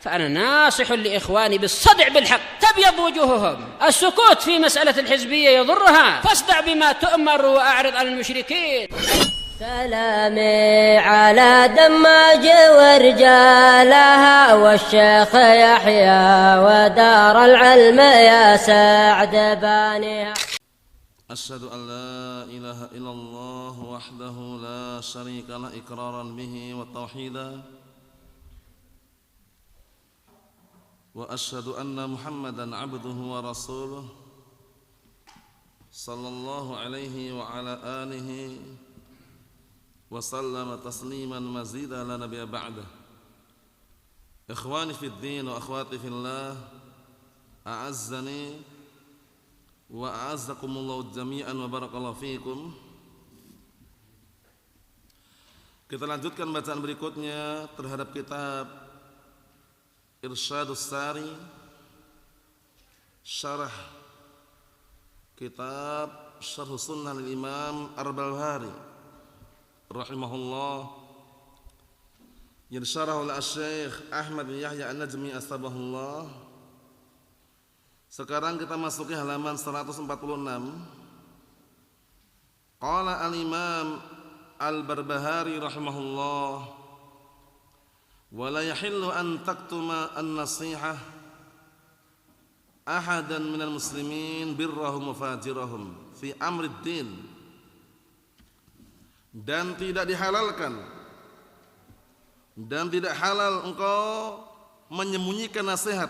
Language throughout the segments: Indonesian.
فأنا ناصح لإخواني بالصدع بالحق تبيض وجوههم. السكوت في مسألة الحزبية يضرها، فاصدع بما تؤمر وأعرض عن المشركين. سلامي على دماج ورجالها والشيخ يحيى ودار العلم يا سعد بانيها. أشهد أن لا إله إلا الله وحده لا شريك له إقرارا به وتوحيدا، وأشهد أن محمدا عبده ورسوله صلى الله عليه وعلى آله وسلم تسليما مزيدا لا نبي بعده. إخواني في الدين وأخواتي في الله، أعزني wa'azzakumullahu jami'an wa barakallahu fiikum. Kita lanjutkan bacaan berikutnya terhadap kitab Irsyadus Sari, syarah kitab Syarh Sunnah lil Imam Ar-Barbahari rahimahullah, yang disyarah oleh Syekh Ahmad bin Yahya An-Najmi astabahullah. Sekarang kita masuki halaman 146. Qala al-Imam Al-Barbahari rahimahullah, wa la yahillu an taktuma an-nasihah ahadan minal muslimin birrahum wa fajirahum fi amrid din. Dan tidak dihalalkan dan tidak halal engkau menyembunyikan nasihat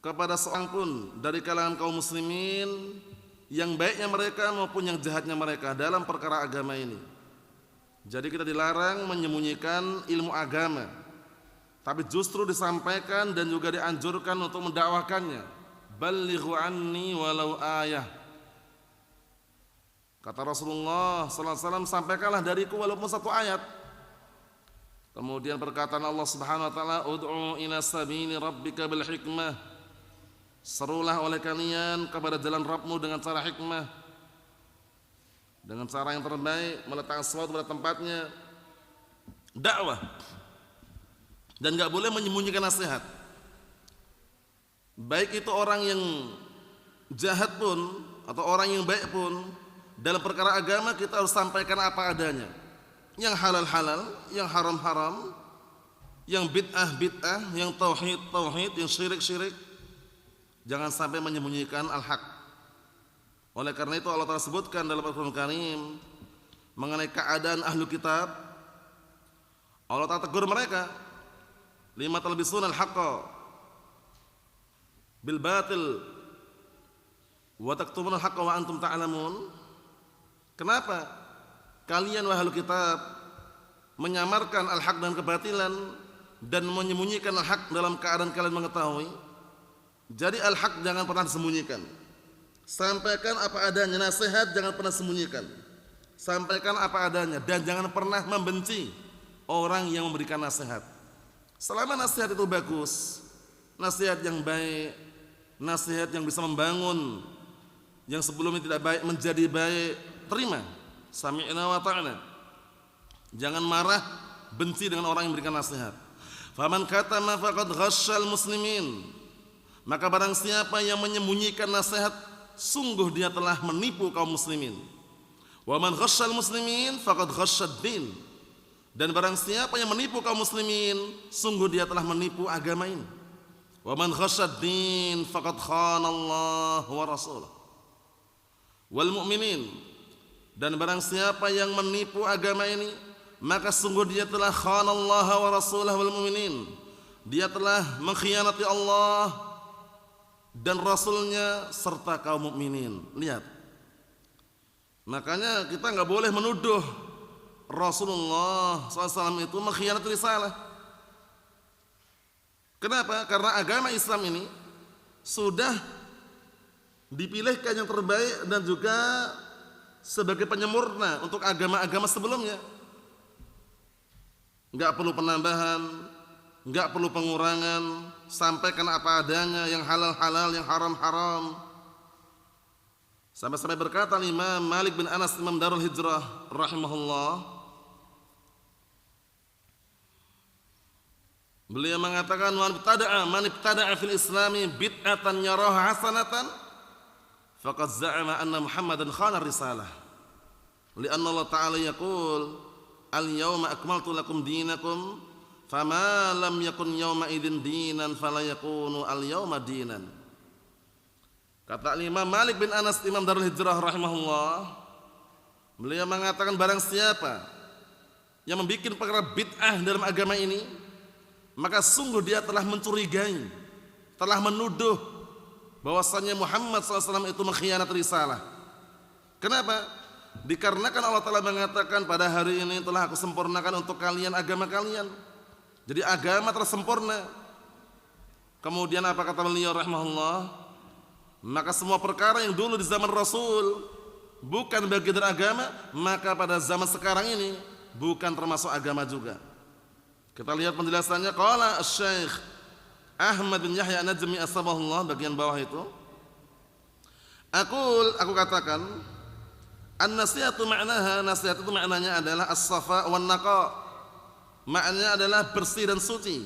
kepada seorang pun dari kalangan kaum muslimin, yang baiknya mereka maupun yang jahatnya mereka dalam perkara agama ini. Jadi kita dilarang menyembunyikan ilmu agama, tapi justru disampaikan dan juga dianjurkan untuk mendakwahkannya. Ballighu anni walau ayah. Kata Rasulullah sallallahu alaihi wasallam, sampaikanlah dariku walaupun satu ayat. Kemudian perkataan Allah Subhanahu wa taala, ud'u ila sabili rabbika bil hikmah. Serulah oleh kalian kepada jalan Rabbmu dengan cara hikmah, dengan cara yang terbaik, meletakkan sesuatu pada tempatnya, dakwah. Dan gak boleh menyembunyikan nasihat. Baik itu orang yang jahat pun atau orang yang baik pun, dalam perkara agama kita harus sampaikan apa adanya. Yang halal-halal, yang haram-haram, yang bid'ah-bid'ah, yang tauhid-tauhid, yang syirik-syirik. Jangan sampai menyembunyikan al-haq. Oleh karena itu Allah Ta'ala sebutkan dalam Al-Quran Karim mengenai keadaan ahlu kitab. Allah Ta'ala tegur mereka, lima talbisuna al-haqqa bil batil wa taktumuna al-haqqa wa antum ta'lamun. Kenapa kalian wahai ahlu kitab menyamarkan al-haq dan kebatilan dan menyembunyikan al-haq dalam keadaan kalian mengetahui? Jadi al-haq jangan pernah disembunyikan. Sampaikan apa adanya, nasihat jangan pernah sembunyikan. Sampaikan apa adanya dan jangan pernah membenci orang yang memberikan nasihat. Selama nasihat itu bagus, nasihat yang baik, nasihat yang bisa membangun yang sebelumnya tidak baik menjadi baik, terima. Sami'na wa ta'na. Jangan marah, benci dengan orang yang memberikan nasihat. Faman katama faqad ghasyal muslimin. Maka barang siapa yang menyembunyikan nasihat, sungguh dia telah menipu kaum muslimin. Wa man ghasyal muslimin faqad ghasyad din. Dan barang siapa yang menipu kaum muslimin, sungguh dia telah menipu agama ini. Wa man ghasyad din faqad khana Allah wa rasulahu wal mu'minin. Dan barang siapa yang menipu agama ini, maka sungguh dia telah khana Allah wa rasulahu wal mu'minin. Dia telah mengkhianati Allah dan Rasulnya serta kaum mukminin. Lihat, makanya kita nggak boleh menuduh Rasulullah SAW itu mengkhianati risalah. Kenapa? Karena agama Islam ini sudah dipilihkan yang terbaik dan juga sebagai penyempurna untuk agama-agama sebelumnya. Nggak perlu penambahan, nggak perlu pengurangan. Sampaikan apa adanya, yang halal-halal, yang haram-haram. Sampai-sampai berkata Imam Malik bin Anas, Imam Darul Hijrah rahimahullah, Beliau mengatakan man ibtada'a fil islami bid'atan yaraha hasanatan faqad za'ama anna Muhammadan khana risalah. Lianna Allah Ta'ala yaqul al-yawma akmaltu lakum dinakum fama lam yakun yawma idzin dinan fala yakunu al-yawma dinan. Kata Imam Malik bin Anas, Imam Darul Hijrah rahimahullah, beliau mengatakan barang siapa yang membuat perkara bid'ah dalam agama ini, maka sungguh dia telah mencurigai, telah menuduh bahwasanya Muhammad SAW itu mengkhianati risalah. Kenapa? Dikarenakan Allah Ta'ala mengatakan pada hari ini telah aku sempurnakan untuk kalian agama kalian. Jadi agama tersempurna. Kemudian apa kata beliau rahimahullah? Maka semua perkara yang dulu di zaman Rasul bukan bagian dari agama, maka pada zaman sekarang ini bukan termasuk agama juga. Kita lihat penjelasannya. Qala Asy-Syaikh Ahmad bin Yahya An-Najmi asbahullah, bagian bawah itu. Aku katakan, an-nasihatu ma'naha, nasihat itu maknanya adalah as-safa wan naqa. Maknanya adalah bersih dan suci.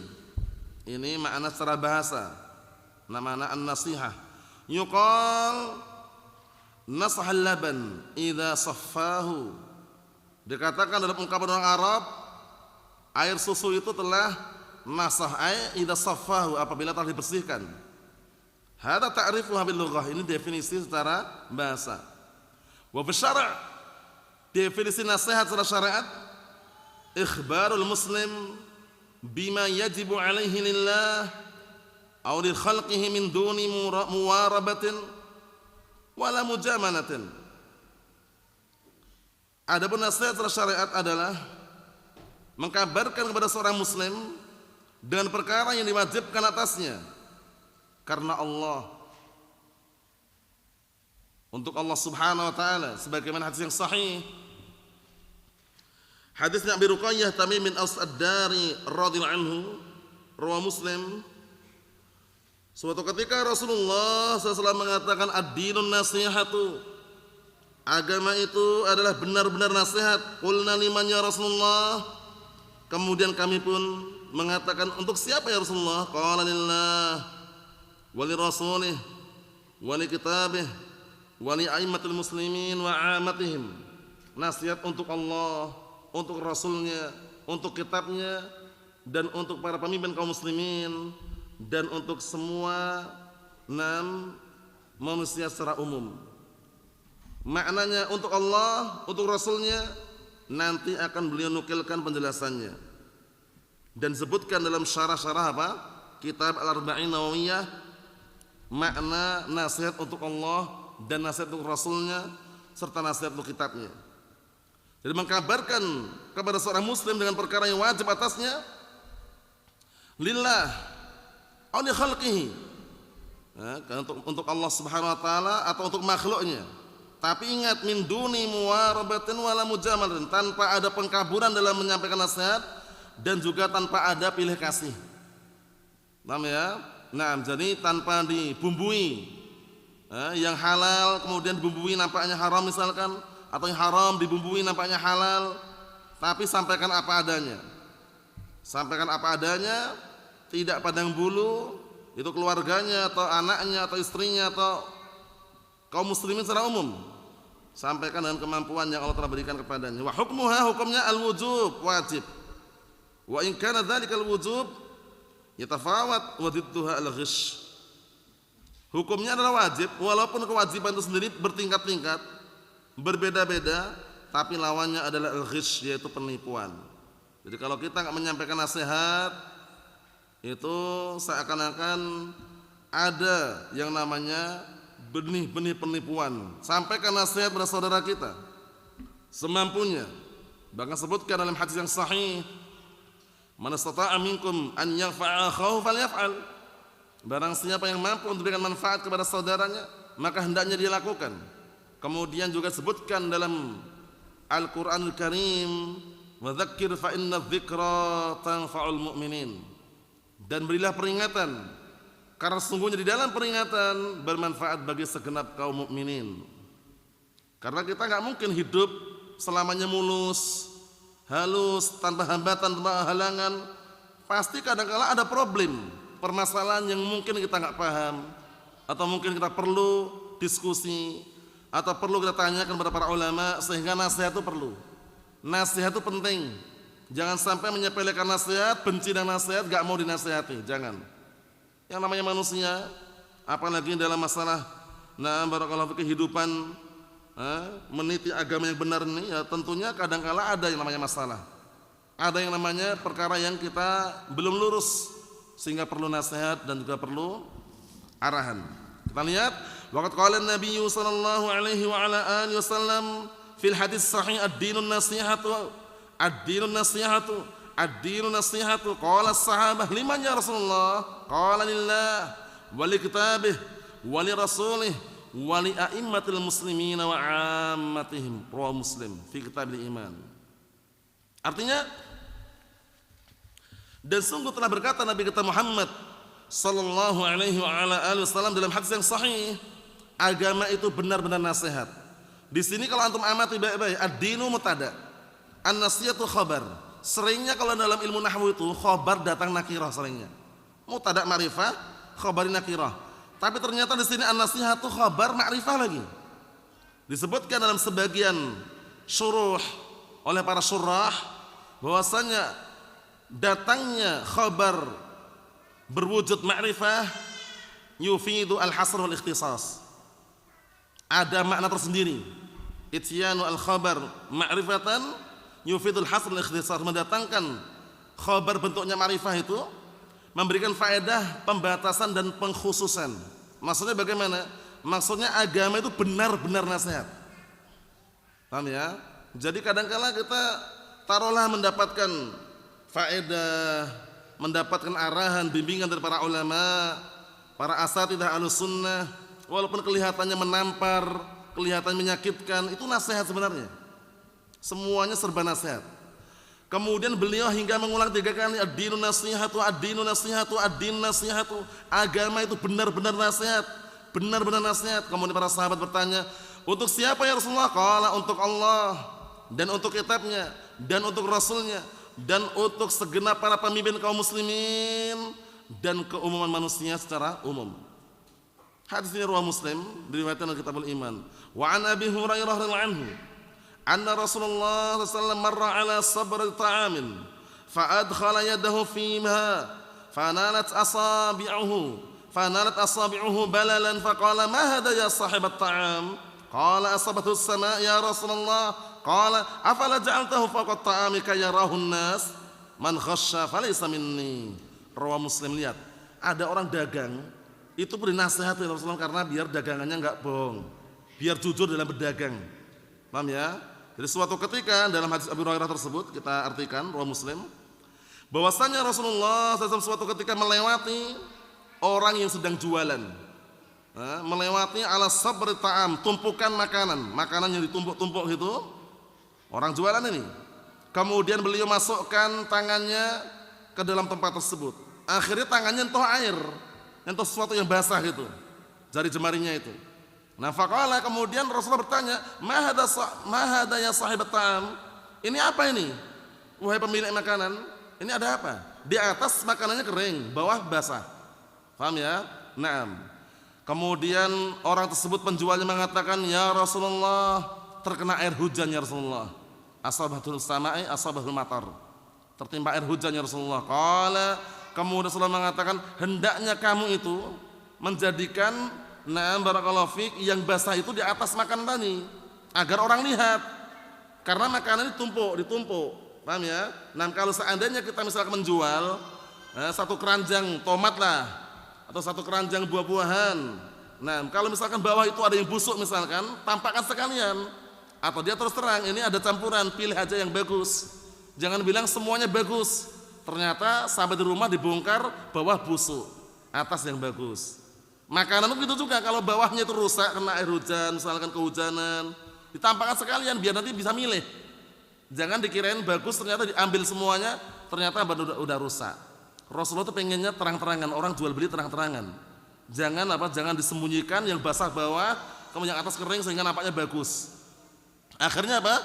Ini makna secara bahasa. Namanya an-nasihah. Yuqal nasahal laban idza saffahu. Dikatakan dalam ungkapan orang Arab, air susu itu telah nasah idza saffahu, apabila telah dibersihkan. Hada ta'rifuha bil lughah, ini definisi secara bahasa. Wa fi syara', definisi nasihat secara syariat, ikhbarul muslim bima yajibu alaihi lillah aw li khalqihi min duni muwarabatin wala mujamanatin. Adapun nasihat secara syariat adalah mengkabarkan kepada seorang muslim dengan perkara yang diwajibkan atasnya karena Allah, untuk Allah Subhanahu wa taala, sebagaimana hadis yang sahih, hadisnya Abi Ruqayyah Tamim bin Aus Ad-Dari radhiyallahu anhu, riwayat Muslim. Suatu ketika Rasulullah SAW mengatakan ad-dinun nasihatu, agama itu adalah benar-benar nasihat. Qulna liman ya Rasulullah, kemudian kami pun mengatakan untuk siapa ya Rasulullah? Qala lillah wa li rasulih wa li kitabih wa li a'immatil muslimin wa 'ammatihim. Nasihat untuk Allah, untuk Rasulnya, untuk kitabnya, dan untuk para pemimpin kaum muslimin, dan untuk semua manusia secara umum. Maknanya untuk Allah, untuk Rasulnya, nanti akan beliau nukilkan penjelasannya dan sebutkan dalam syarah-syarah apa? Kitab Al-Arba'in Nawawiyah, makna nasihat untuk Allah dan nasihat untuk Rasulnya serta nasihat untuk kitabnya. Jadi mengkabarkan kepada seorang muslim dengan perkara yang wajib atasnya lillah oleh khalqihi, untuk Allah Subhanahu wa taala atau untuk makhluknya. Tapi ingat, min duni muwarabatin wala mujamalatin, tanpa ada pengkaburan dalam menyampaikan nasihat dan juga tanpa ada pilih kasih. Paham ya? Nah, jadi tanpa dibumbui, yang halal kemudian dibumbui nampaknya haram misalkan, atau yang haram dibumbui nampaknya halal, tapi sampaikan apa adanya. Sampaikan apa adanya, tidak pandang bulu itu keluarganya atau anaknya atau istrinya atau kaum muslimin secara umum. Sampaikan dengan kemampuan yang Allah telah berikan kepadanya. Wa hukmuha, hukumnya al-wujub, wajib. Wa in kana dzalikal wujub yatafawat wa didduha al-ghish. Hukumnya adalah wajib, walaupun kewajiban itu sendiri bertingkat-tingkat, berbeda-beda, tapi lawannya adalah al-ghish, yaitu penipuan. Jadi kalau kita enggak menyampaikan nasihat, itu seakan-akan ada yang namanya benih-benih penipuan. Sampaikan nasihat pada saudara kita semampunya. Bahkan sebutkan dalam hadis yang sahih, man istata'a minkum an yanfa'a akhahu falyaf'al. Barang siapa yang mampu untuk memberikan manfaat kepada saudaranya, maka hendaknya dia lakukan. Kemudian juga sebutkan dalam Al-Qur'anul Karim, wa dzakkir fa inna dzikra tanfa'ul mu'minin. Dan berilah peringatan, karena sesungguhnya di dalam peringatan bermanfaat bagi segenap kaum mukminin. Karena kita nggak mungkin hidup selamanya mulus, halus, tanpa hambatan, tanpa halangan, pasti kadang-kala ada problem, permasalahan yang mungkin kita nggak paham, atau mungkin kita perlu diskusi, atau perlu kita tanyakan kepada para ulama, sehingga nasihat itu perlu. Nasihat itu penting. Jangan sampai menyepelekan nasihat, benci dengan nasihat, gak mau dinasihati. Jangan. Yang namanya manusia, apalagi dalam masalah barakallahu fi kehidupan, meniti agama yang benar ini, ya tentunya kadang-kala ada yang namanya masalah. Ada yang namanya perkara yang kita belum lurus, sehingga perlu nasihat dan juga perlu arahan. Kita lihat, waqad qala an-nabiy sallallahu alaihi wa ala alihi wasallam fil hadis sahih ad-dinun nasihatu ad-dinun nasihatu ad-dinun nasihatu. Qala as-sahabah liman ya Rasulullah? Qala lillah wa li kitabih wa li rasulih wa li a'immatil muslimin wa 'ammatihim. Rawahu Muslim fi kitabil iman. Artinya, dan sungguh telah berkata Nabi kita Muhammad sallallahu alaihi wa ala alihi wasallam dalam hadis yang sahih, agama itu benar-benar nasihat. Di sini kalau antum amati baik-baik, ad-dinu mutada, an-nasihatu khabar. Seringnya kalau dalam ilmu nahwu itu khabar datang nakirah seringnya. Mutada ma'rifah, khabari nakirah. Tapi ternyata di sini an-nasihatu khabar ma'rifah lagi. Disebutkan dalam sebagian syuruh oleh para syurah bahwasanya datangnya khabar berwujud ma'rifah yufidu al-hasr wal ikhtisas. Ada makna tersendiri. Ityanu al-khabar ma'rifatan yufidul hasr wal ikhtisas, mendatangkan khabar bentuknya ma'rifah itu memberikan faedah pembatasan dan pengkhususan. Maksudnya bagaimana? Maksudnya agama itu benar-benar nasihat. Paham ya? Jadi kadang-kala kita taruhlah mendapatkan faedah, mendapatkan arahan, bimbingan dari para ulama, para asatidzah Ahlussunnah, walaupun kelihatannya menampar, kelihatannya menyakitkan, itu nasihat sebenarnya. Semuanya serba nasihat. Kemudian beliau hingga mengulang 3 kali, ad-dinu nasihatu, ad-dinu nasihatu, ad-dinu nasihatu. Agama itu benar-benar nasihat, benar-benar nasihat. Kemudian para sahabat bertanya, untuk siapa ya Rasulullah? Qala untuk Allah, dan untuk kitabnya, dan untuk Rasulnya, dan untuk segenap para pemimpin kaum muslimin, dan keumuman manusia secara umum. Hadis ini riwayat Muslim, diriwayatkan dalam Kitabul Iman. Wa an Abi Hurairah radhiyallahu anhu, anna Rasulullah sallallahu alaihi wasallam marra ala sabr ta'amin fa adkhala yadahu fiha fanalat asabi'uhu balalan faqala ma hadha ya sahib at-ta'am? Qala asabathu as-sama' ya Rasulullah. Qala afala ja'altahu fawqa at-ta'ami kayarahu an-nas man khashsha falaysa minni. Rawahu Muslim. Lihat, ada orang dagang itu beri nasihat oleh Rasulullah karena biar dagangannya enggak bohong, biar jujur dalam berdagang. Paham ya? Jadi suatu ketika dalam hadis Abu Hurairah tersebut kita artikan Rawahu Muslim, bahwasanya Rasulullah SAW suatu ketika melewati orang yang sedang jualan, melewati ala sabr ta'am, tumpukan makanan yang ditumpuk-tumpuk itu, orang jualan ini. Kemudian beliau masukkan tangannya ke dalam tempat tersebut. Akhirnya tangannya nyentuh air, nyentuh sesuatu yang basah gitu, jari jemarinya itu. Nah, faqala, kemudian Rasulullah bertanya, ma hadha ya sahibat ta'am? Ini apa ini? Wahai pemilik makanan, ini ada apa? Di atas makanannya kering, bawah basah. Paham ya? Naam. Kemudian orang tersebut penjualnya mengatakan, ya Rasulullah, terkena air hujan ya Rasulullah. Asabatul sama'i asabatul matar. Tertimpa air hujan ya Rasulullah. Qala, kemudian Rasulullah mengatakan, hendaknya kamu itu menjadikan barakallahu fiik yang basah itu di atas makanan tadi agar orang lihat. Karena makanan ditumpuk. Paham ya? Nah, kalau seandainya kita misalkan menjual satu keranjang tomat lah, atau satu keranjang buah-buahan. Nah, kalau misalkan bawah itu ada yang busuk misalkan, tampakkan sekalian. Atau dia terus terang, ini ada campuran, pilih aja yang bagus. Jangan bilang semuanya bagus. Ternyata sampai di rumah dibongkar bawah busuk, atas yang bagus. Makanan itu juga, kalau bawahnya itu rusak kena air hujan, misalkan kehujanan, ditampakkan sekalian biar nanti bisa milih. Jangan dikirain bagus ternyata diambil semuanya, ternyata udah rusak. Rasulullah itu pengennya terang-terangan, orang jual beli terang-terangan. Jangan disembunyikan yang basah bawah, kemudian yang atas kering sehingga nampaknya bagus. Akhirnya apa?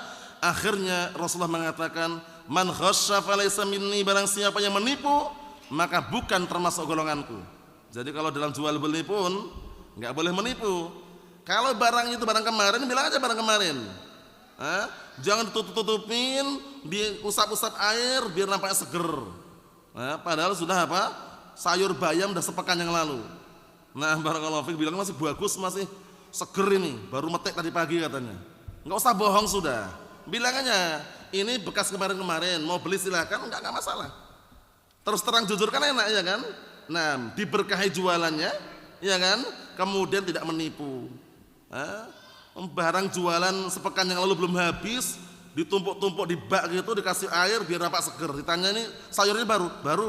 Akhirnya Rasulullah mengatakan, man khasya falaysa minni, barang siapa yang menipu maka bukan termasuk golonganku. Jadi kalau dalam jual beli pun enggak boleh menipu. Kalau barang itu barang kemarin, bilang aja barang kemarin. Jangan ditutup-tutupin, diusap-usap air biar nampaknya seger. Padahal sudah apa? Sayur bayam udah sepekan yang lalu. Nah, barakallahu fiik, bilang masih bagus, masih seger ini, baru metek tadi pagi katanya. Enggak usah bohong sudah. Bilangannya ini bekas kemarin-kemarin, mau beli silakan, enggak masalah. Terus terang jujur kan enak ya kan? Nah, diberkahi jualannya, ya kan? Kemudian tidak menipu. Barang jualan sepekan yang lalu belum habis, ditumpuk-tumpuk di bak gitu, dikasih air biar nampak seger. Ditanya ini sayurnya baru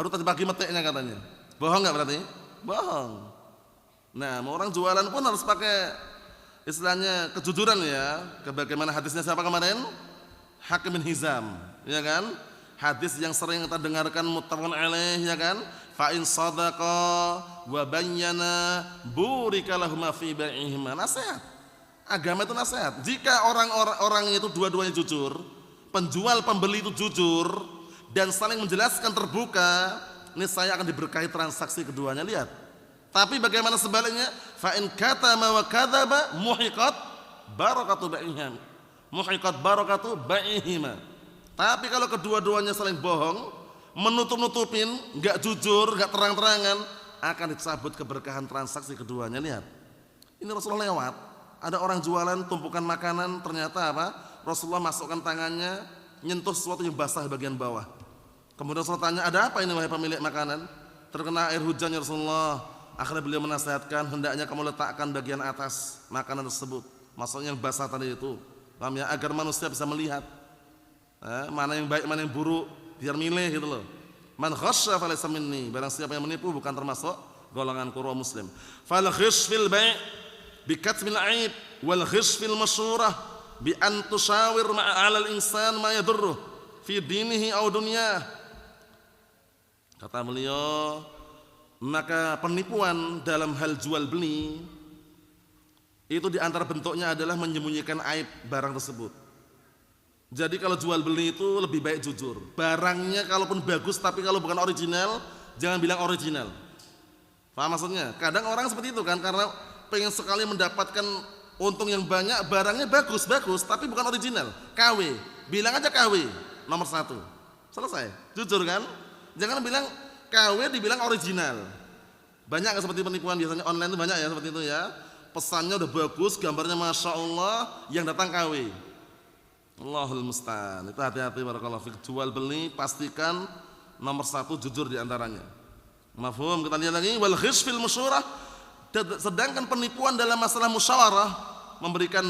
tadi pagi meteknya katanya. Bohong enggak berarti? Bohong. Nah, orang jualan pun harus pakai istilahnya kejujuran ya. Bagaimana hadisnya siapa kemarin? Hakim bin Hizam, ya kan? Hadis yang sering kita dengarkan muttafaqun alaih, ya kan? Fa in sadaqa wa bayyana burika lahum fi bai'ihima. Nasihat. Agama itu nasihat. Jika orang itu dua-duanya jujur, penjual pembeli itu jujur dan saling menjelaskan terbuka, niscaya akan diberkahi transaksi keduanya. Lihat. Tapi bagaimana sebaliknya? Fa in katama wa kadzaba muhiqat barakatu bai'ihim. Muhiqat barakatu bai'ihima. Tapi kalau kedua-duanya saling bohong, menutup-nutupin, enggak jujur, enggak terang-terangan, akan dicabut keberkahan transaksi keduanya. Lihat. Ini Rasulullah lewat, ada orang jualan tumpukan makanan, ternyata apa? Rasulullah masukkan tangannya, nyentuh sesuatu yang basah bagian bawah. Kemudian Rasulullah tanya, ada apa ini wahai pemilik makanan? Terkena air hujan ya Rasulullah. Akhirnya beliau menasihatkan, hendaknya kamu letakkan bagian atas makanan tersebut, maksudnya yang basah tadi itu, paham ya? Agar manusia bisa melihat mana yang baik, mana yang buruk, biar milih gitu loh. Man khasya falaysa minni, barang siapa yang menipu bukan termasuk golongan qurra muslim. Fal ghish fil bai' bi katmil aib wal ghish fil masyurah bi an tushawir ma'a 'alal insan ma yadurruh fi dinihi aw dunyah. Kata beliau, maka penipuan dalam hal jual beli itu di antara bentuknya adalah menyembunyikan aib barang tersebut. Jadi kalau jual beli itu lebih baik jujur. Barangnya kalaupun bagus tapi kalau bukan original, jangan bilang original. Paham maksudnya? Kadang orang seperti itu kan, karena pengen sekali mendapatkan untung yang banyak, barangnya bagus tapi bukan original, KW. Bilang aja KW nomor 1. Selesai. Jujur kan? Jangan bilang KW dibilang original. Banyak kan seperti penipuan biasanya online itu banyak ya seperti itu ya. Pesannya udah bagus, gambarnya Masya Allah, yang datang KW. Allahul musta'an. Itu hati-hati barakallahu fiik. Jual beli pastikan nomor 1 jujur di antaranya. Mafhum? Kita lihat lagi wal ghish fil musyarah. Sedangkan penipuan dalam masalah musyawarah, memberikan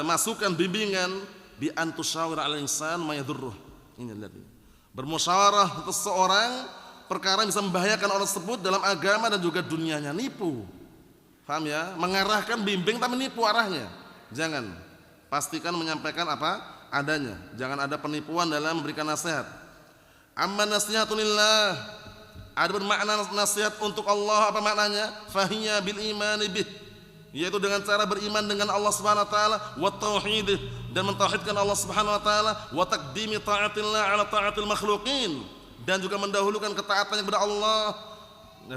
masukan bimbingan bi antusyawir al insan ma yadurruh. Ini lihat ini. Bermusyawarah untuk seseorang perkara yang bisa membahayakan orang tersebut dalam agama dan juga dunianya. Nipu. Paham ya? Mengarahkan bimbing tapi nipu arahnya. Jangan. Pastikan menyampaikan apa adanya. Jangan ada penipuan dalam memberikan nasihat. Amma nasihatulillah, ada bermakna nasihat untuk Allah, apa maknanya? Fahiya bil imani bih, yaitu dengan cara beriman dengan Allah Subhanahu wa taala, wa tauhid, dan mentauhidkan Allah Subhanahu wa taala, wa taqdimi taatillah ala taatil makhluqin, dan juga mendahulukan ketaatannya kepada Allah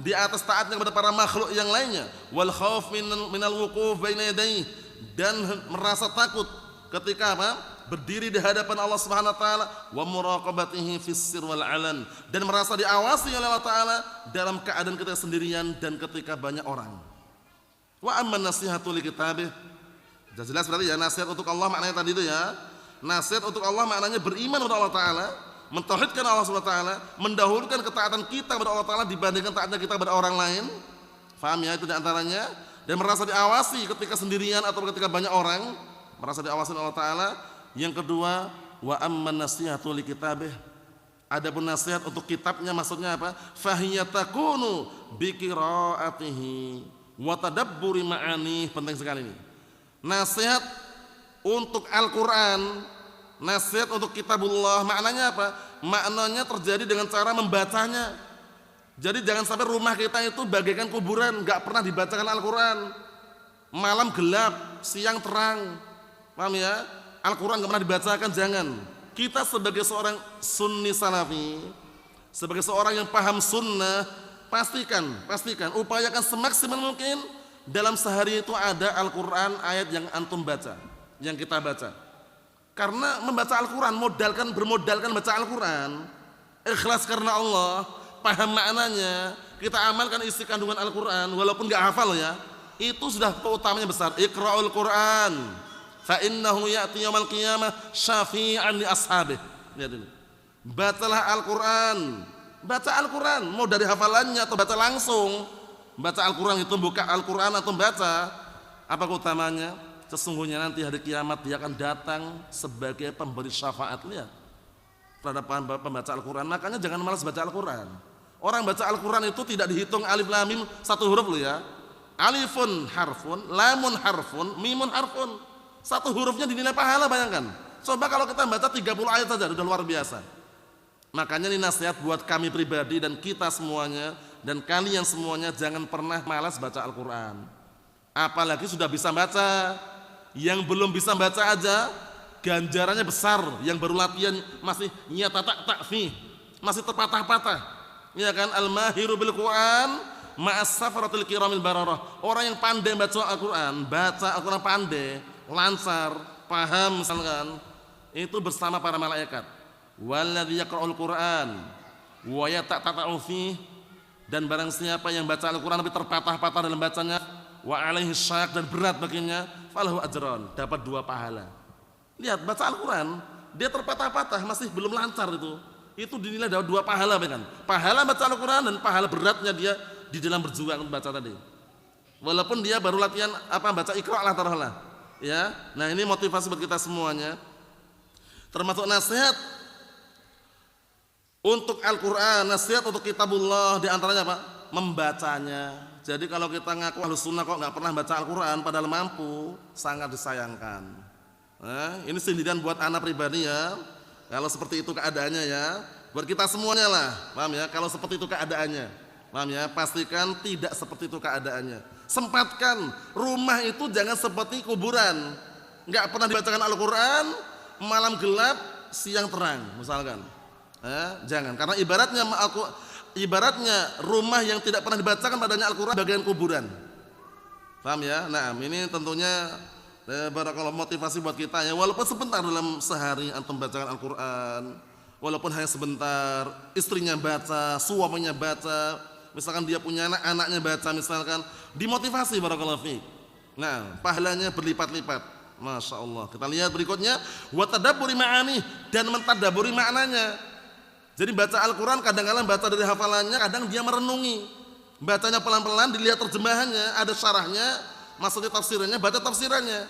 di atas taatnya kepada para makhluk yang lainnya. Wal khauf minal wuquf baina yadayhi, dan merasa takut ketika apa? Berdiri di hadapan Allah Subhanahu wa taala, wa muraqabatihi fis sir wal alan, dan merasa diawasi oleh Allah taala dalam keadaan ketika sendirian dan ketika banyak orang. Wa amma nasihatu li kitabih, jelas berarti ya nasihat untuk Allah maknanya tadi itu ya. Nasihat untuk Allah maknanya beriman kepada Allah taala, mentauhidkan Allah Subhanahu wa taala, mendahulukan ketaatan kita kepada Allah taala dibandingkan taatnya kita kepada orang lain. Paham ya? Itu di antaranya. Dan merasa diawasi ketika sendirian atau ketika banyak orang, merasa diawasi oleh Allah taala. Yang kedua, wa amman nasihatu li kitabih, adapun nasihat untuk kitabnya maksudnya apa? Fahiyatakunu bi qiraatihi wa tadabburi ma'ani. Penting sekali ini. Nasihat untuk Al-Qur'an, nasihat untuk kitabullah, maknanya apa? Maknanya terjadi dengan cara membacanya. Jadi jangan sampai rumah kita itu bagaikan kuburan, enggak pernah dibacakan Al-Qur'an. Malam gelap, siang terang. Paham ya? Al-Qur'an enggak pernah dibacakan, jangan. kita sebagai seorang sunni salafi, sebagai seorang yang paham sunnah, pastikan, upayakan semaksimal mungkin dalam sehari itu ada Al-Quran ayat yang antum baca, yang kita baca. Karena membaca Al-Quran bermodalkan baca Al-Quran, ikhlas karena Allah, paham maknanya, kita amalkan isi kandungan Al-Quran walaupun gak hafal ya, itu sudah keutamanya besar. Iqra'ul Quran fa innahu ya'ti yaumal qiyamah syafi'an li ashabih. Lihat ini. Bacalah Al-Quran. Baca Al-Quran, mau dari hafalannya atau baca langsung. Baca Al-Quran itu buka Al-Quran atau baca. Apa keutamanya? Sesungguhnya nanti hari kiamat dia akan datang sebagai pemberi syafaat. Lihat. Terhadap pembaca Al-Quran. Makanya jangan malas baca Al-Quran. Orang baca Al-Quran itu tidak dihitung alif lam mim satu huruf loh ya. Alifun harfun, lamun harfun, mimun harfun. Satu hurufnya dinilai pahala, bayangkan. Coba kalau kita baca 30 ayat saja, sudah luar biasa. Makanya ini nasihat buat kami pribadi dan kita semuanya, dan kalian semuanya, jangan pernah malas baca Al-Quran. Apalagi sudah bisa baca. Yang belum bisa baca aja ganjarannya besar. Yang baru latihan masih nyata-tak-fi, masih terpatah-patah, ya kan? Al-mahiru bil Quran ma'as safaratil kiramil bararah. Orang yang pandai baca Al-Quran pandai, lancar, paham misalkan, itu bersama para malaikat. Walladzi yaqra'ul Qur'an wa yata'ta'u fihi, dan barang siapa yang baca Al-Quran tapi terpatah-patah dalam bacanya, wa alaihi syak, dan berat baginya, falahu ajran, dapat 2 pahala. Lihat, baca Al-Quran dia terpatah-patah, masih belum lancar, itu dinilai dapat 2 pahala, kan? Pahala baca Al-Quran dan pahala beratnya dia di dalam berjuang baca tadi. Walaupun dia baru latihan baca Iqra' lah taruhlah. Ya. Nah, ini motivasi buat kita semuanya. Termasuk nasihat untuk Al-Quran, nasihat untuk kitabullah, di antaranya apa? Membacanya. Jadi kalau kita ngaku Ahlus Sunnah kok nggak pernah baca Al-Quran padahal mampu, sangat disayangkan. Nah, ini sindiran buat anak pribadi ya. Kalau seperti itu keadaannya ya, buat kita semuanya lah, paham ya? Kalau seperti itu keadaannya, paham ya? Pastikan tidak seperti itu keadaannya. Sempatkan rumah itu jangan seperti kuburan, nggak pernah dibacakan Al-Quran, malam gelap, siang terang, misalkan. Jangan, karena ibaratnya rumah yang tidak pernah dibacakan padanya Al-Quran bagian kuburan. Paham ya? Nah, ini tentunya barakallahu motivasi buat kita ya. Walaupun sebentar dalam sehari antum bacakan Al-Quran, walaupun hanya sebentar, istrinya baca, suaminya baca, misalkan dia punya anak, anaknya baca misalkan, dimotivasi barakallahu fiik. Nah, pahalanya berlipat-lipat. Masya Allah. Kita lihat berikutnya, wa tadabburi ma'ani, dan mentadabburi maknanya. Jadi baca Al-Quran kadang-kadang baca dari hafalannya, kadang dia merenungi. Bacanya pelan-pelan, dilihat terjemahannya, ada syarahnya, maksudnya tafsirannya, baca tafsirannya.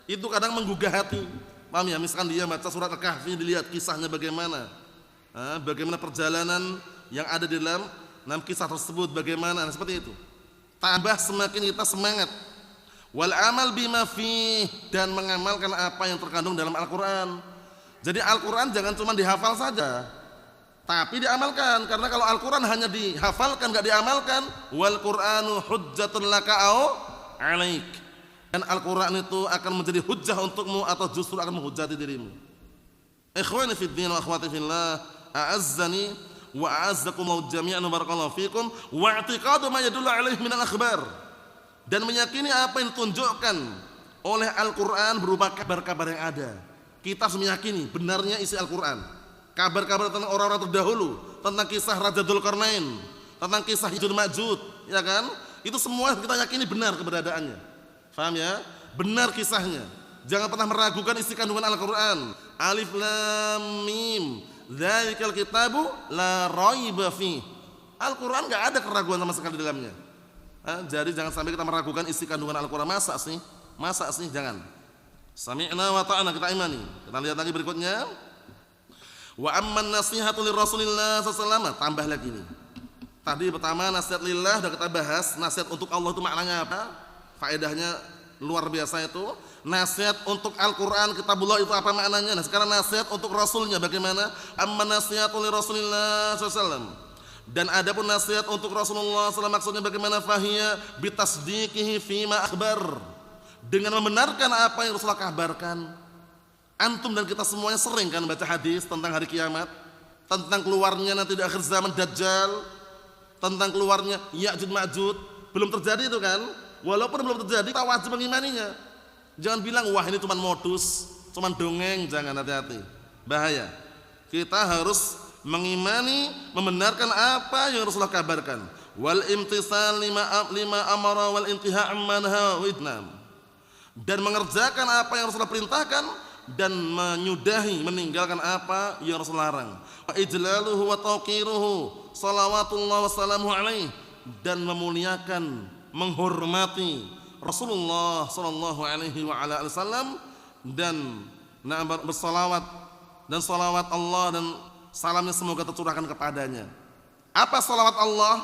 Itu kadang menggugah hati. Paham ya? Misalkan dia baca surat Al-Kahfi, dilihat kisahnya bagaimana. Bagaimana perjalanan yang ada di dalam kisah tersebut, bagaimana, seperti itu. Tambah semakin kita semangat. Wal amal bima fih, dan mengamalkan apa yang terkandung dalam Al-Quran. Jadi Al-Quran jangan cuma dihafal saja, tapi diamalkan. Karena kalau Al-Quran hanya dihafalkan gak diamalkan, wal Qur'anu hujjatun laka au alaik, dan Al-Quran itu akan menjadi hujjah untukmu atau justru akan menghujati dirimu. Ikhwani fid din wa akhwati fillah, a'azzani wa a'azzakumullahu jami'an, barakallahu fikum, wa i'tiqadu ma yadullu alaihi minal akhbar, dan meyakini apa yang ditunjukkan oleh Al-Quran berupa kabar-kabar yang ada. Kita harus meyakini benarnya isi Al-Quran, kabar-kabar tentang orang-orang terdahulu, tentang kisah Raja Dzulqarnain, tentang kisah Ya'juj Ma'juj, ya kan? Itu semua kita yakini benar keberadaannya. Paham ya? Benar kisahnya. Jangan pernah meragukan isi kandungan Al-Quran. Alif lam mim, dzalikal kitabu la raiba fi. Al-Quran enggak ada keraguan sama sekali di dalamnya. Jadi jangan sampai kita meragukan isi kandungan Al-Quran. Masa sih? Jangan. Sami'na wa ta'ana, kita imani. Kita lihat lagi berikutnya. Wa amman nasihatu lirrasulillah sallallahu alaihi wasallam, tambah lagi nih. Tadi pertama nasihat lillah sudah kita bahas, nasihat untuk Allah itu maknanya apa? Faedahnya luar biasa itu. Nasihat untuk Al-Quran, kitabullah itu apa maknanya? Nah, sekarang nasihat untuk Rasulnya bagaimana? Amman nasihatu lirrasulillah sallallahu alaihi wasallam. Dan adapun nasihat untuk Rasulullah SAW maksudnya bagaimana? Fahiya bitasdiqihi fima akhbar, dengan membenarkan apa yang Rasulullah kabarkan. Antum dan kita semuanya sering kan baca hadis tentang hari kiamat, tentang keluarnya nanti di akhir zaman Dajjal, tentang keluarnya Ya'juj Ma'juj. Belum terjadi itu kan? Walaupun belum terjadi, kita wajib mengimaninya. Jangan bilang wah ini cuma modus, cuma dongeng, jangan, hati-hati. Bahaya. Kita harus mengimani, membenarkan apa yang Rasulullah kabarkan. Wal imtisal lima amara wal intiha' amma nahaa wa idnam. Dan mengerjakan apa yang Rasulullah perintahkan dan menyudahi, meninggalkan apa yang Rasulullah larang. Wa ijlaluhu wa tawqiruhu salawatullah wa salamuhu alaihi, dan memuliakan, menghormati Rasulullah sallallahu alaihi wa ala alihi wasallam, dan bersalawat dan salawat Allah dan salamnya semoga tercurahkan kepadanya. Apa salawat Allah?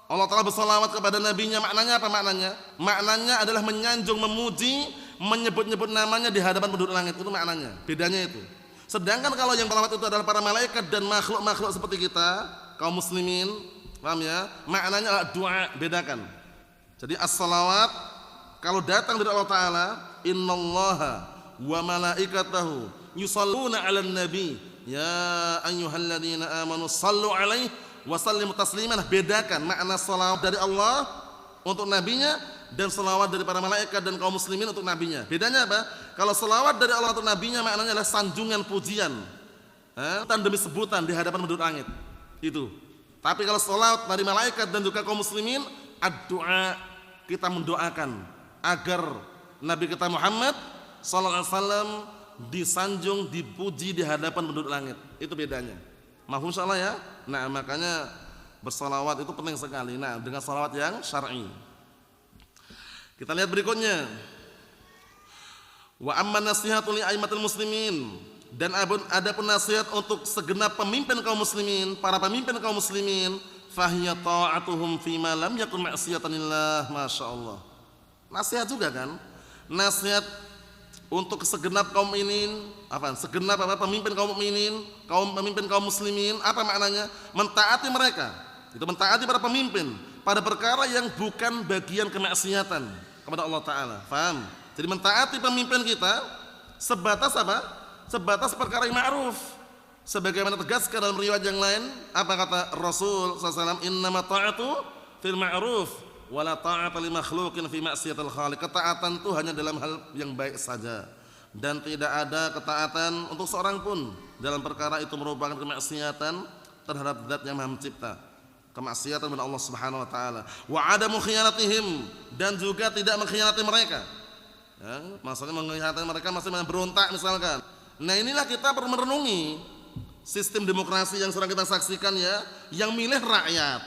Allah Ta'ala bersalawat kepada nabinya, maknanya apa maknanya? Maknanya adalah menyanjung, memuji, menyebut-nyebut namanya di hadapan penduduk langit, itu maknanya. Bedanya itu. Sedangkan kalau yang salawat itu adalah para malaikat dan makhluk-makhluk seperti kita, kaum muslimin, paham ya? Maknanya adalah doa, bedakan. Jadi as-salawat kalau datang dari Allah Ta'ala, innallaha wa malaikatahu yusalluna 'alan nabi ya ayyuhalladzina amanu sallu 'alaihi wa sallimu tasliman. Bedakan makna salawat dari Allah untuk nabinya dan salawat dari para malaikat dan kaum muslimin untuk nabinya. Bedanya apa? Kalau salawat dari Allah untuk nabinya maknanya adalah sanjungan, pujian, sebutan demi sebutan di hadapan penduduk langit. Itu. Tapi kalau salawat dari malaikat dan juga kaum muslimin, ad-du'a, kita mendoakan agar Nabi kita Muhammad sallallahu alaihi wasallam disanjung, dipuji di hadapan penduduk langit. Itu bedanya. Mahfum insyaallah ya. Nah, makanya bersalawat itu penting sekali. Nah, dengan salawat yang syar'i. Kita lihat berikutnya. Wa amma nasihatu li aimatul muslimin, dan ada pun nasihat untuk segenap pemimpin kaum muslimin, para pemimpin kaum muslimin, fahiya ta'atuhum fima lam yakun ma'siyatan lillah. masyaallah. Nasihat juga kan? Nasihat untuk segenap kaum mukminin, segenap pemimpin kaum mukminin, pemimpin kaum muslimin, apa maknanya? Mentaati mereka. Itu mentaati para pemimpin pada perkara yang bukan bagian kemaksiatan kepada Allah Ta'ala. Paham? Jadi mentaati pemimpin kita sebatas apa? Sebatas perkara yang ma'ruf. Sebagaimana tegaskan dalam riwayat yang lain, apa kata Rasul SAW? Innama ta'atu fil ma'ruf wala ta'ata li makhluqin fi ma'siyatil khaliq. Ketaatan itu hanya dalam hal yang baik saja, dan tidak ada ketaatan untuk seorang pun dalam perkara itu merupakan kemaksiatan terhadap zat yang Maha Mencipta, kemaksiatan kepada Allah Subhanahu wa taala. Wa adamu khiyanatihim, dan juga tidak mengkhianati mereka. Ya, maksudnya mengkhianati mereka maksudnya berontak misalkan. Nah, inilah kita perlu merenungi sistem demokrasi yang sedang kita saksikan ya, yang milih rakyat.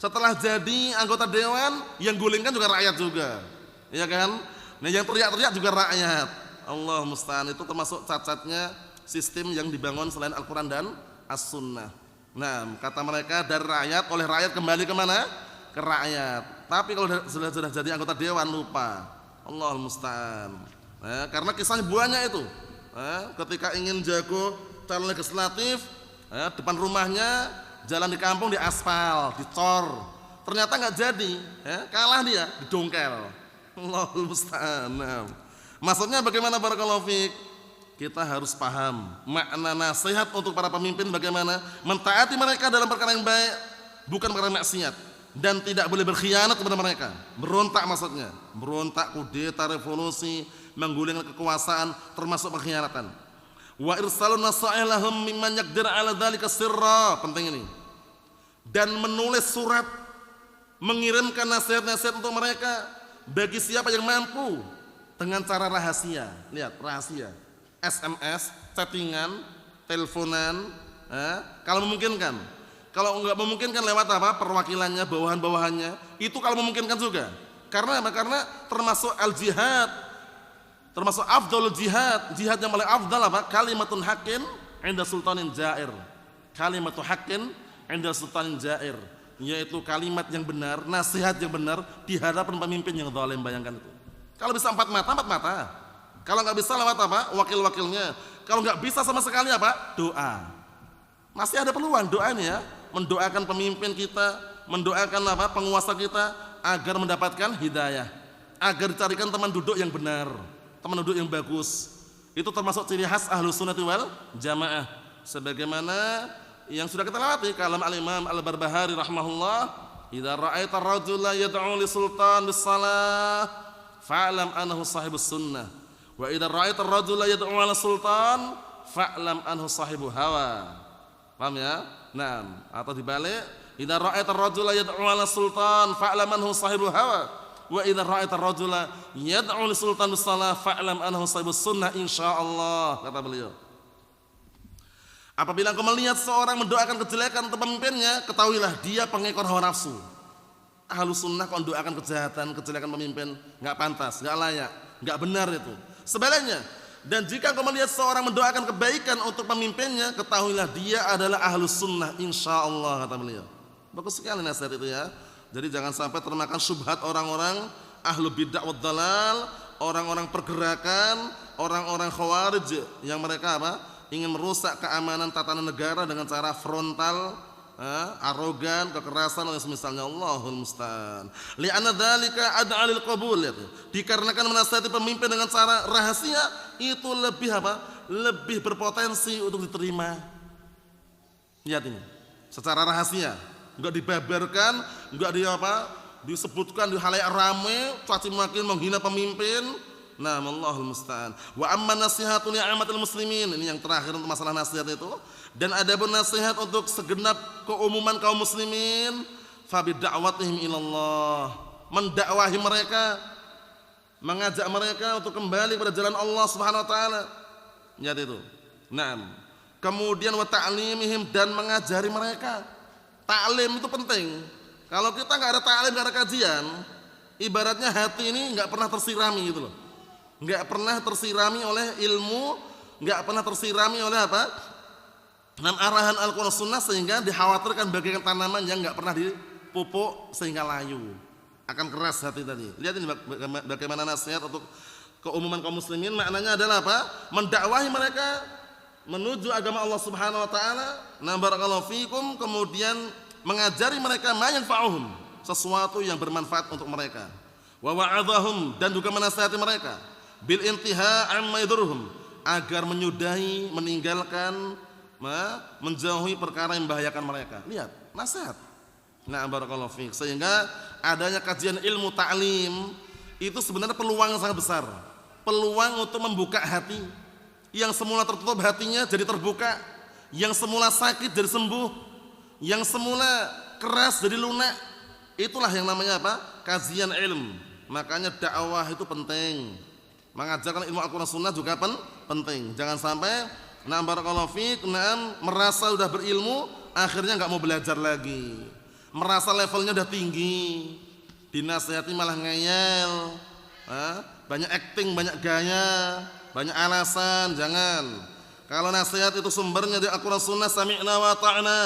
Setelah jadi anggota dewan, yang gulingkan juga rakyat juga, ya kan? Nah, yang teriak-teriak juga rakyat. Allah musta'an, itu termasuk cacatnya sistem yang dibangun selain Al-Quran dan As-Sunnah. Nah, kata mereka dari rakyat, oleh rakyat kembali kemana? Ke rakyat. Tapi kalau sudah jadi anggota dewan lupa. Allah musta'an. Nah, karena kisahnya banyak itu. Ketika ingin jago calon legislatif, depan rumahnya jalan di kampung di aspal, dicor, ternyata nggak jadi, kalah dia, didongkel. Allahul musta'an. Maksudnya bagaimana barakallahu fiik? Kita harus paham makna nasihat untuk para pemimpin, bagaimana mentaati mereka dalam perkara yang baik, bukan perkara maksiat, dan tidak boleh berkhianat kepada mereka. Berontak maksudnya, berontak, kudeta, revolusi, menggulingkan kekuasaan, termasuk pengkhianatan. Wa irsalun nasaih lahum mimman yaqdir ala dzalika sirra, penting ini. Dan menulis surat, mengirimkan nasihat-nasihat untuk mereka bagi siapa yang mampu dengan cara rahasia. Lihat, rahasia. SMS, chattingan, teleponan, kalau memungkinkan. Kalau enggak memungkinkan lewat apa? Perwakilannya, bawahan-bawahannya. Itu kalau memungkinkan juga. Karena apa? Karena termasuk al-jihad, termasuk afdalul jihad, jihad yang paling afdal apa? Kalimatun haqqin 'inda sultanin jair. Kalimatu haqqin 'inda sultanin jair, yaitu kalimat yang benar, nasihat yang benar di hadapan pemimpin yang zalim. Bayangkan itu. Kalau bisa empat mata. Kalau nggak bisa lewat apa? Wakil-wakilnya. Kalau nggak bisa sama sekali apa? Doa. Masih ada peluang doa ini ya, mendoakan pemimpin kita, mendoakan apa? Penguasa kita agar mendapatkan hidayah, agar dicarikan teman duduk yang benar, teman duduk yang bagus, Itu termasuk ciri khas Ahlus Sunnah wal Jamaah. Sebagaimana yang sudah kita lewati kalam al-Imam Al-Barbahari rahimahullah, "Idza ra'aita ar-rajula yad'u li sultan bis-shalah fa'lam annahu sahibus sunnah. Wa idza ra'aita ar-rajula yad'u 'ala sultan fa'lam annahu sahibu hawa." Paham ya? Naam. Atau dibalik, "Idza ra'aita ar-rajula yad'u 'ala sultan fa'lam annahu sahibu hawa. Wa idza ra'aita ar-rajula yad'u li sultan bis-shalah fa'lam annahu sahibus sunnah insyaallah," kata beliau. Apabila engkau melihat seorang mendoakan kejelekan untuk pemimpinnya, ketahuilah dia pengekor hawa nafsu. Ahlus Sunnah kalau mendoakan kejahatan, kejelekan pemimpin, enggak pantas, enggak layak, enggak benar itu. Sebaliknya, dan jika engkau melihat seorang mendoakan kebaikan untuk pemimpinnya, ketahuilah dia adalah Ahlus Sunnah insyaallah, kata beliau. Bagus sekali nasihat itu ya. Jadi jangan sampai termakan syubhat orang-orang ahlu bid'ah wad dalal, orang-orang pergerakan, orang-orang khawarij yang mereka ingin merusak keamanan tatanan negara dengan cara frontal, arogan, kekerasan dan semisalnya. Allahul musta'an. Li'anna dzalika ad'a lil qabul. Dikarenakan menasihati pemimpin dengan cara rahasia itu lebih lebih berpotensi untuk diterima. Lihat ini. Secara rahasia, enggak dibabarkan, enggak disebutkan di halayak ramai, caci maki menghina pemimpin. Nah, Allahul musta'an. Wa amma nasihatu li 'ammatil muslimin, ini yang terakhir untuk masalah nasihat itu. Dan adapun nasihat untuk segenap keumuman kaum muslimin, fa bi da'watihim ilallah, mendakwahi mereka, mengajak mereka untuk kembali pada jalan Allah Subhanahu wa taala. Lihat itu. Naam. Kemudian wa ta'limihim, dan mengajari mereka. Ta'lim itu penting. Kalau kita enggak ada ta'lim, enggak ada kajian, ibaratnya hati ini enggak pernah tersirami gitu loh. Enggak pernah tersirami oleh ilmu, enggak pernah tersirami oleh arahan Al-Qur'an Sunnah, sehingga dikhawatirkan bagaikan tanaman yang enggak pernah dipupuk sehingga layu. Akan keras hati tadi. Lihat ini bagaimana nasihat untuk keumuman kaum muslimin, maknanya adalah mendakwahi mereka menuju agama Allah Subhanahu wa taala. Na barakallahu fikum, kemudian mengajari mereka ma yanfa'uhum, sesuatu yang bermanfaat untuk mereka. Wa wa'adhahum, dan juga menasihati mereka bil intiha amma yadurhum, agar menyudahi, meninggalkan, menjauhi perkara yang membahayakan mereka. Lihat, nasihat. Nah, barakallahu fiik. Sehingga adanya kajian ilmu ta'lim itu sebenarnya peluang yang sangat besar. Peluang untuk membuka hati. Yang semula tertutup hatinya jadi terbuka, yang semula sakit jadi sembuh, yang semula keras jadi lunak. Itulah yang namanya kajian ilmu. Makanya dakwah itu penting. Mengajarkan ilmu Al-Qur'an Sunnah juga penting. Jangan sampai barakallahu fiik, merasa sudah berilmu, akhirnya enggak mau belajar lagi. Merasa levelnya udah tinggi, dinasihati malah ngeyel, banyak acting, banyak gaya, banyak alasan. Jangan. Kalau nasihat itu sumbernya di Al-Qur'an Sunnah, sami'na wa ta'na,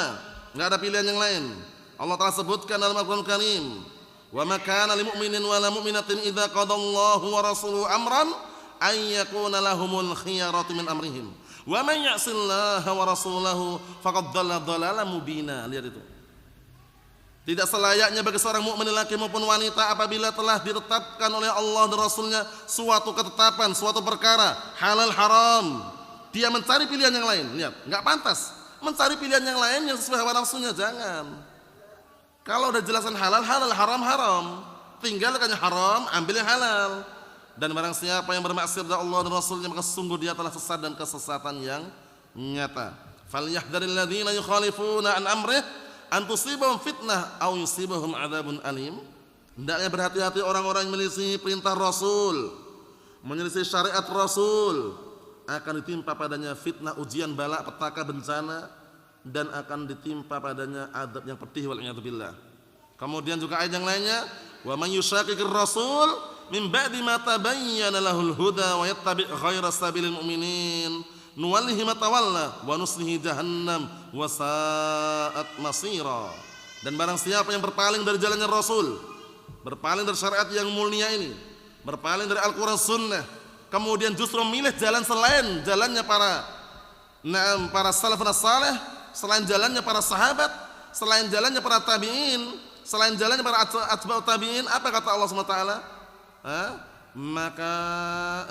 enggak ada pilihan yang lain. Allah telah sebutkan dalam Al-Qur'an Karim, wa ma kana lil mu'minin wa la mu'minatin idza qadallahu wa rasuluhu amran ay yakuna lahumul khiyaratu min amrihim wa man ya'sillaha wa rasulahu faqad dhalla dhalalan mubina. Lihat itu. Tidak selayaknya bagi seorang mukmin laki maupun wanita apabila telah ditetapkan oleh Allah dan Rasulnya suatu ketetapan, suatu perkara halal haram, dia mencari pilihan yang lain. Lihat, enggak pantas mencari pilihan yang lain yang sesuai hawa nafsunya. Jangan. Kalau udah jelasan halal, halal, haram, haram, tinggalkan yang haram, ambil yang halal. Dan barang siapa yang bermaksiat kepada Allah dan Rasulnya, maka sungguh dia telah sesat dan kesesatan yang nyata. Falyahdharil ladzina yukhalifuna an amrih an tusibahum fitnah aw yusibahum adzabun alim. Hendaknya berhati-hati orang-orang yang menyelisih perintah Rasul, menyelisih syariat Rasul, akan ditimpa padanya fitnah, ujian, bala, petaka, bencana, dan akan ditimpa padanya adab yang pedih wal iyad billah. Kemudian juga ayat yang lainnya, wa man yushaqiqir rasul min ba'di ma tabayyana lahul huda wa yattabi' ghaira sabilil mu'minin nuwallihi ma tawalla wa nuslihi jahannam wa sa'at masira. Dan barang siapa yang berpaling dari jalannya Rasul, berpaling dari syariat yang mulia ini, berpaling dari Al-Qur'an Sunnah, kemudian justru memilih jalan selain jalannya para salafun salih, selain jalannya para sahabat, selain jalannya para tabi'in, selain jalannya para atba'ut tabi'in, apa kata Allah SWT? Maka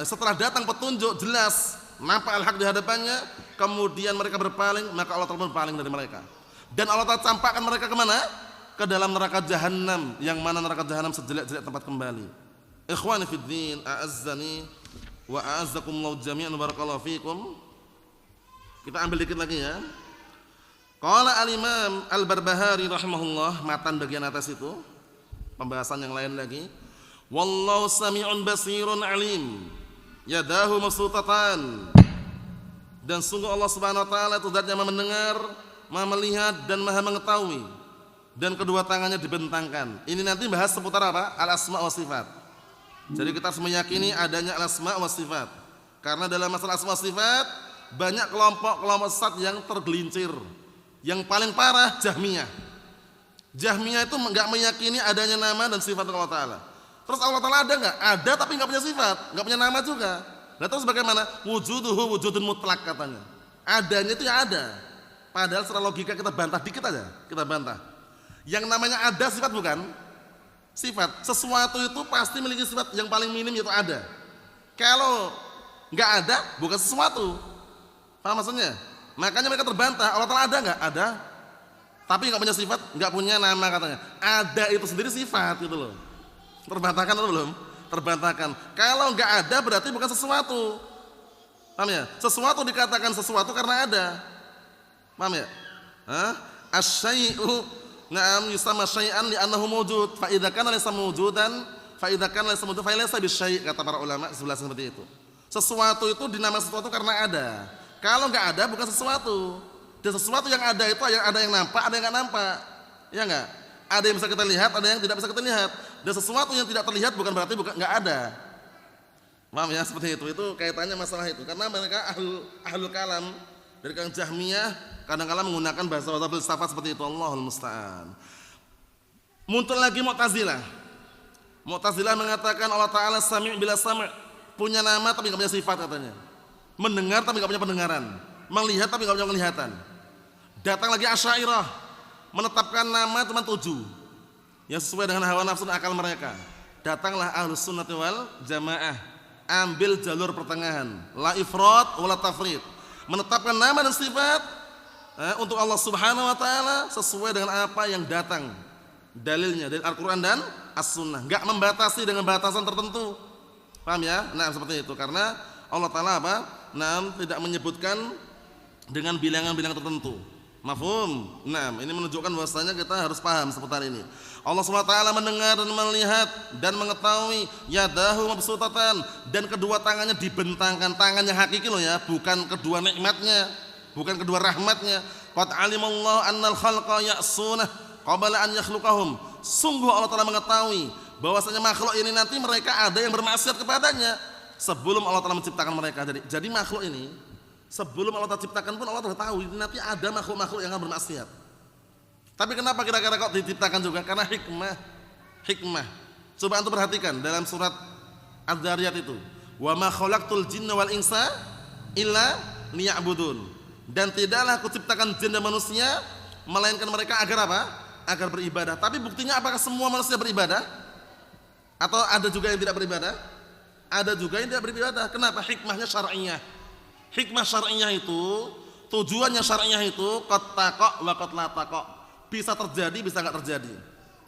setelah datang petunjuk jelas nampak al-haq di hadapannya, kemudian mereka berpaling, maka Allah Ta'ala berpaling dari mereka. Dan Allah Ta'ala campakkan mereka kemana? Ke dalam neraka jahanam, yang mana neraka jahanam sejelek-jelek tempat kembali. Ikhwani fid din, a'azzani wa a'azzakumullahu jami'an, barakallahu fikum. Kita ambil dikit lagi ya. Qala al-Imam Al-Barbahari rahimahullah, matan bagian atas itu, pembahasan yang lain lagi. Wallahu sami'un basirun alim, yadahu mabsutatan. Dan sungguh Allah Subhanahu wa taala itu zat yang Maha mendengar, Maha melihat dan Maha mengetahui. Dan kedua tangannya dibentangkan. Ini nanti bahas seputar apa? Al-asma wa sifat. Jadi kita harus meyakini adanya al-asma wa sifat. Karena dalam masalah asma wa sifat banyak kelompok-kelompok sesat yang tergelincir. Yang paling parah Jahmiyah. Jahmiyah itu enggak meyakini adanya nama dan sifat Allah Ta'ala. Terus Allah Ta'ala ada enggak? Ada tapi enggak punya sifat, enggak punya nama juga. Nah terus bagaimana? Wujuduhu wujudun mutlak katanya. Adanya itu ya ada. Padahal secara logika kita bantah dikit aja. Kita bantah. Yang namanya ada sifat bukan? Sifat. Sesuatu itu pasti memiliki sifat yang paling minim, yaitu ada. Kalau enggak ada, bukan sesuatu. Paham maksudnya? Makanya mereka terbantah. Allah Ta'ala ada enggak? Ada. Tapi enggak punya sifat, enggak punya nama katanya. Ada itu sendiri sifat gitu loh. Terbantahkan atau belum? Terbantahkan. Kalau enggak ada berarti bukan sesuatu. Paham ya? Sesuatu dikatakan sesuatu karena ada. Paham ya? Asy-syai'u na'am yusamma syai'an li'annahu mawjud. Fa idza kana laysa mawjudan, fa idza kana laysa mawjudan fa laysa bisyai', kata para ulama sebelah seperti itu. Sesuatu itu dinamakan sesuatu karena ada. Kalau enggak ada bukan sesuatu. Dan sesuatu yang ada itu ada yang nampak, ada yang enggak nampak. Ya enggak? Ada yang bisa kita lihat, ada yang tidak bisa kita lihat. Dan sesuatu yang tidak terlihat bukan berarti enggak ada. Paham ya seperti itu? Itu kaitannya masalah itu. Karena mereka ahlul kalam dari kalangan Jahmiyah kadang-kala menggunakan bahasa-bahasa filsafat seperti itu. Allahul musta'an. Muncul lagi Mu'tazilah. Mu'tazilah mengatakan Allah Ta'ala sami' bila sami', punya nama tapi enggak punya sifat katanya. Mendengar tapi enggak punya pendengaran, melihat tapi enggak punya penglihatan. Datang lagi Asy'ariyah, menetapkan nama cuma 7 yang sesuai dengan hawa nafsu dan akal mereka. Datanglah Ahlus Sunnah wal Jamaah, ambil jalur pertengahan, la ifrat wala tafrid, menetapkan nama dan sifat untuk Allah Subhanahu wa taala sesuai dengan apa yang datang dalilnya dari Al-Qur'an dan As-Sunnah, enggak membatasi dengan batasan tertentu. Paham ya? Nah, seperti itu. Karena Allah Ta'ala apa? Nah, tidak menyebutkan dengan bilangan-bilangan tertentu. Mafhum? Nah, ini menunjukkan bahwasanya kita harus paham seputar ini. Allah SWT mendengar dan melihat dan mengetahui, yadahu mabsutatan, dan kedua tangannya dibentangkan. Tangan yang hakiki loh ya, bukan kedua nikmatnya, bukan kedua rahmatnya. Qad alimallahu annal khalqa ya'sunah qabla an yakhluqahum. Sungguh Allah Ta'ala mengetahui bahwasanya makhluk ini nanti mereka ada yang bermaksiat kepadanya sebelum Allah Ta'ala menciptakan mereka. Jadi makhluk ini sebelum Allah Ta'ala ciptakan pun Allah Ta'ala tahu nanti ada makhluk-makhluk yang akan bermaksiat. Tapi kenapa kira-kira kok diciptakan juga? Karena hikmah. Coba antum perhatikan dalam surat Az-Zariyat itu, wa ma khalaqtul jinna wal insa illa liya'budun. Dan tidaklah aku ciptakan jin dan manusia melainkan mereka agar apa? Agar beribadah. Tapi buktinya apakah semua manusia beribadah? Atau ada juga yang tidak beribadah? Ada juga yang tidak beribadah. Kenapa? Hikmahnya syar'iyah. Hikmah syar'iyah itu, tujuannya syar'iyah itu qad taqa wa qad la taqa. Bisa terjadi, bisa enggak terjadi.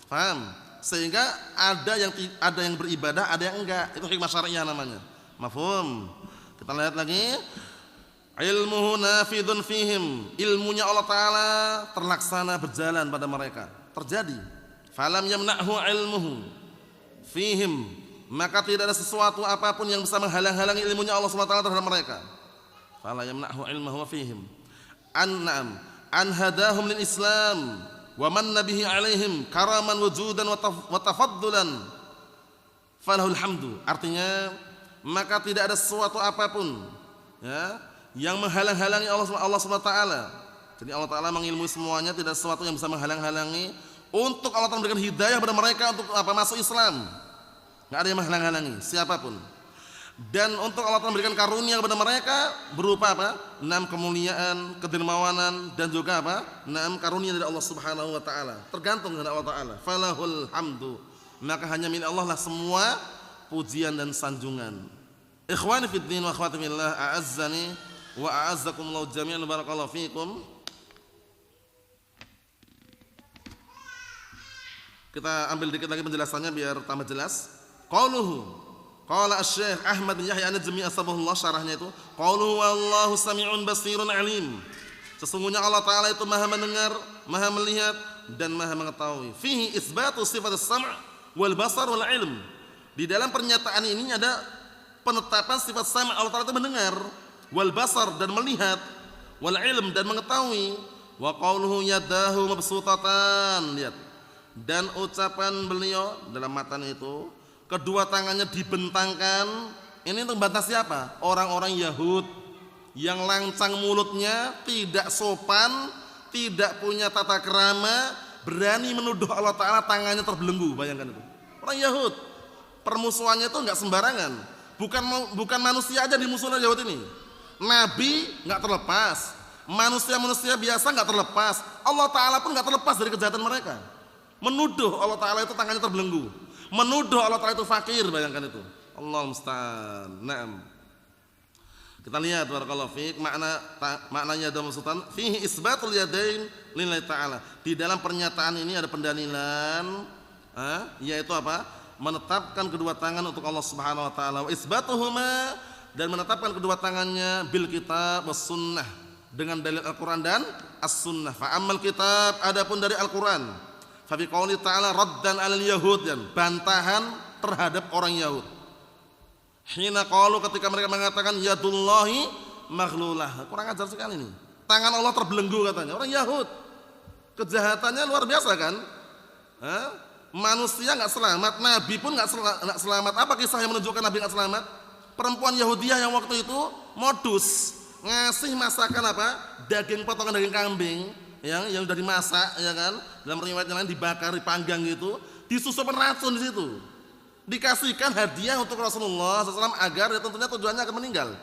Paham? Sehingga ada yang beribadah, ada yang enggak. Itu hikmah syar'iyah namanya. Mafhum? Kita lihat lagi. Ilmuhu nafidun fihim. Ilmunya Allah Ta'ala terlaksana berjalan pada mereka. Terjadi. Falam yamna'hu ilmuhu fihim. Maka tidak ada sesuatu apapun yang bisa menghalang-halangi ilmunya Allah SWT terhadap mereka. Fala yamna'hu ilmuhu fihim. An hadahum lil Islam wa manna bihi alaihim karaman wujudan wa tafaddulan. Falahul hamdu. Artinya maka tidak ada sesuatu apapun ya yang menghalang-halangi Allah SWT. Jadi Allah Ta'ala mengilmui semuanya, tidak sesuatu yang bisa menghalang-halangi untuk Allah Ta'ala memberikan hidayah kepada mereka untuk apa? Masuk Islam. Enggak ada yang menghalang-halangi siapapun. Dan untuk Allah Ta'ala memberikan karunia kepada mereka berupa apa? 6 kemuliaan, kedermawanan dan juga apa? 6 karunia dari Allah Subhanahu wa taala. Tergantung dari Allah Ta'ala. Falahul hamdu. Maka hanya milik Allah lah semua pujian dan sanjungan. Ikhwani fid din wa akhwati fillah, a'azzani wa a'azzakumullah jami'an, barakallahu fikum. Kita ambil dikit lagi penjelasannya biar tambah jelas. Qauluhu, qala Asy-Syaikh Ahmad bin Yahya An-Najmi asbahullah, syarahnya itu, qauluhu wallahu sami'un basirun alim. Sesungguhnya Allah Ta'ala itu maha mendengar, maha melihat, dan maha mengetahui. Fihi isbatu sifat as-sam' wal basar wal ilm. Di dalam pernyataan ini ada penetapan sifat sam', Allah Ta'ala itu mendengar, wal basar, dan melihat, wal ilm, dan mengetahui. Wa qauluhu yadahu mabsutatan, lihat. Dan ucapan beliau dalam matan itu, kedua tangannya dibentangkan. Ini untuk membantah siapa? Orang-orang Yahud yang lancang mulutnya, tidak sopan, tidak punya tata krama, berani menuduh Allah Ta'ala tangannya terbelenggu. Bayangkan itu. Orang Yahud, permusuhannya itu enggak sembarangan. Bukan manusia aja dimusuhin Yahud ini. Nabi enggak terlepas, manusia-manusia biasa enggak terlepas, Allah Ta'ala pun enggak terlepas dari kejahatan mereka. Menuduh Allah Ta'ala itu tangannya terbelenggu, menuduh Allah Ta'ala itu fakir, bayangkan itu. Allah musta'an. Naam. Kita lihat barakallahu fiik maknanya dalam sultan fihi isbatul yadain lillahi ta'ala. Di dalam pernyataan ini ada pendalilan, yaitu apa? Menetapkan kedua tangan untuk Allah Subhanahu wa taala, wa isbatuhuma, dan menetapkan kedua tangannya bil kitab was sunnah, dengan dalil Al-Qur'an dan as-sunnah. Fa ammal kitab, adapun dari Al-Qur'an, fa bi qouli ta'ala raddan 'alal yahud, dan bantahan terhadap orang Yahud. Hina qalu, ketika mereka mengatakan yadullahi maghlulah. Kurang ajar sekali ini. Tangan Allah terbelenggu katanya. Orang Yahud kejahatannya luar biasa kan? Manusia enggak selamat, nabi pun enggak selamat. Apa kisah yang menunjukkan nabi enggak selamat? Perempuan Yahudiyah yang waktu itu modus ngasih masakan apa? Daging, potongan daging kambing yang sudah dimasak, ya kan? Dalam riwayat yang lain dibakar, dipanggang gitu, disusupkan racun di situ. Dikasihkan hadiah untuk Rasulullah SAW agar ya tentunya tujuannya akan meninggal.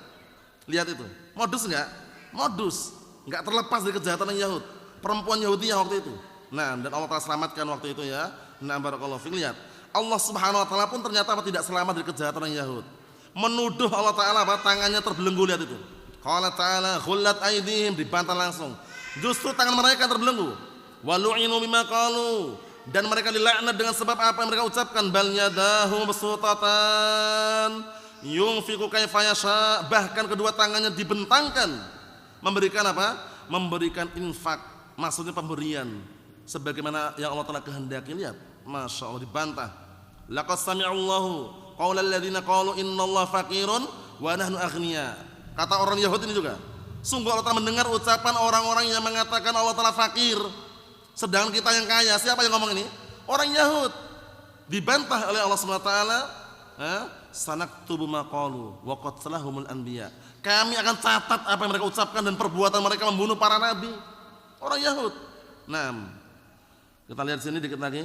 Lihat itu, modus enggak? Modus, enggak terlepas dari kejahatan Yahud. Perempuan Yahudiyah waktu itu. Nah, dan Allah Ta'ala selamatkan waktu itu ya. Nah, barakallahu fiik. Lihat, Allah Subhanahu wa taala pun ternyata tidak selamat dari kejahatan Yahud. Menuduh Allah Ta'ala tangannya terbelenggu, lihat itu. Qala ta'ala ghullat aydihim, dibantah langsung. Justru tangan mereka terbelenggu. Wa lu'inu bima qalu, dan mereka dilaknat dengan sebab apa yang mereka ucapkan. Bal yadahu mabsutatan yunfiqu kaifa yasha, bahkan kedua tangannya dibentangkan, memberikan apa? Memberikan infak, maksudnya pemberian sebagaimana yang Allah Ta'ala kehendaki. Lihat, Masya Allah, dibantah. Laqad sami'allahu qaulal ladzina qalu innallaha faqirun wa nahnu aghnia. Kata orang Yahudi ini juga, sungguh Allah Ta'ala mendengar ucapan orang-orang yang mengatakan Allah Ta'ala fakir, sedangkan kita yang kaya. Siapa yang ngomong ini? Orang Yahud. Dibantah oleh Allah Subhanahu wa taala, sanaktubu ma qalu wa qatlahumul anbiya. Kami akan catat apa yang mereka ucapkan dan perbuatan mereka membunuh para nabi. Orang Yahud. Nah, kita lihat sini dikit lagi.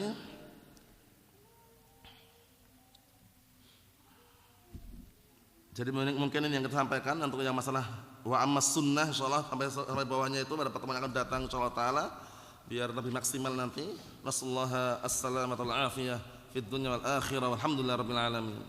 Jadi mungkin ini yang kita sampaikan untuk yang masalah wa ammas sunnah, insyaallah sampai bawahnya itu pada pertemuan yang akan datang insyaallah taala, biar lebih maksimal nanti. Nasallahu as-salamata wal afiyah fid dunya wal akhirah walhamdulillahirabbil alamin.